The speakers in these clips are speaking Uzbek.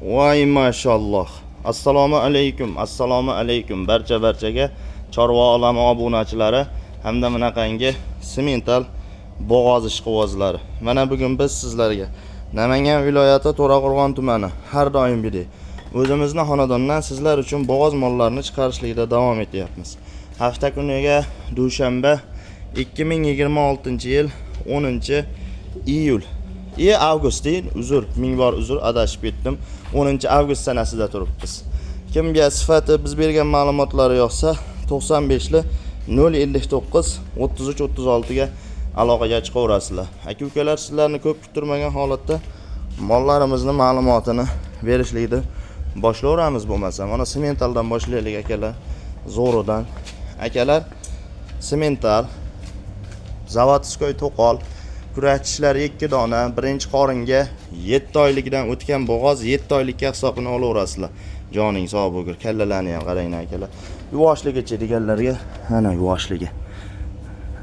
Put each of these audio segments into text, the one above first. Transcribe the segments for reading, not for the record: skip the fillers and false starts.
Voy mashalloh. Assalomu alaykum. Barchaga chorva olami obunachilari hamda bunaqangi semental bo'g'oz ishqibozlari. Mana bugun biz sizlarga Namangan viloyati To'raqo'rg'on tumani har doimgidek o'zimizning xonadondan sizlar uchun bo'g'oz mollarini chiqarishlikda davom etyapmiz. Hafta kuniga dushanba 2026-yil 10-iyul avgust değil, ming bor uzr, adashib ketdim. 10-avgust sanasida turibmiz. Kimga sifati biz bergan ma'lumotlari yoqsa 95 059 33 36 ga aloqaga chiqaverasizlar. Aka-ukalar, sizlarni ko'p kuttirmagan holatda mollarimizning ma'lumotini berishlikni boshlayveramiz bo'lmasa. Mana sementaldan boshlaylik akalar. Zo'ridan. Akalar, semental, zavodskoy to'qol, kurashchilar 2 dona, birinchi qoringa 7 oylikdan o'tgan bo'g'oz 7 oylikka hisobini olaverasizlar. Joning sog' bo'lgur. Kallalarni ham qarang akalar. Yuvoshligi-chi deganlarga, mana yuvoshligi.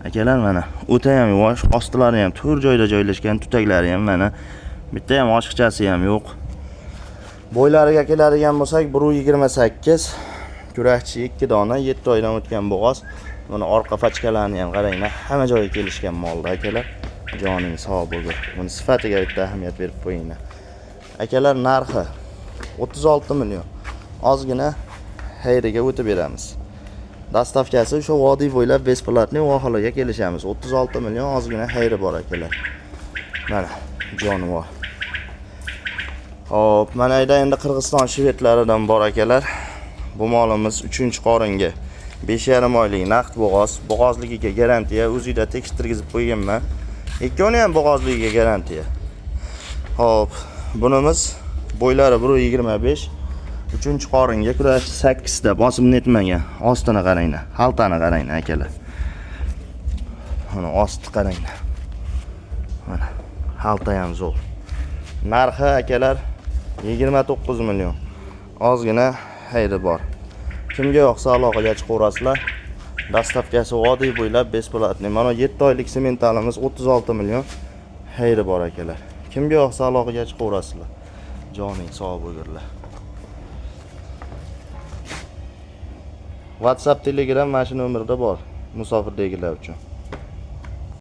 Akalar mana o'ta ham yuvosh, ostilari ham tur joyda joylashgan, tutaklari ham mana bitta ham oshiqchasi ham yo'q. Bo'ylariga keladigan bo'lsak 1.28, kurashchi 2 dona, 7 oydan o'tgan bo'g'oz. Mana orqa fachkalarini ham qaranglar, hamma joyga kelishgan molda akalar. Joning sog' bo'lgur. Buni sifatiga bitta ahamiyat berib qo'yinglar. Akalar, narxi 36 million. Ozgina xayriga o'tib beramiz. Dastavkasi o'sha vodiy bo'ylab besplatniy vohalarga kelishamiz. 36 million ozgina xayri bor akalar. Mana jonivor. Hop, mana endi Qirg'iziston shvedlaridan bor akalar. Bu molimiz 3-qoringa 5,5 oylik naqd bo'g'oz. Bo'g'ozligiga garantiya, o'zingizda tekshirtirgizib qo'yganman. Ikkoni ham bo'g'ozligiga garantiya. Hop, bunimiz bo'ylari 1.25, 3-qoringa kurash 8 da bosim netmagan. Ostini qaranglar, xaltani qaranglar akalar. Mana osti qaranglar. Mana xalta ham zo'r. Narxi akalar 29 million. Ozgina xayri bor. Kimga yoqsa aloqaga chiqaverasizlar. Dastavkasi vodiy bo'ylab besplatniy. Mana 7 oylik sementalimiz 36 million. Xayri bor akalar. Kimga yoqsa aloqaga chiqaverasizlar. Joning sog' bo'lgurlar. WhatsApp, Telegram mana shu nomerda bor. Musofirdagilar uchun.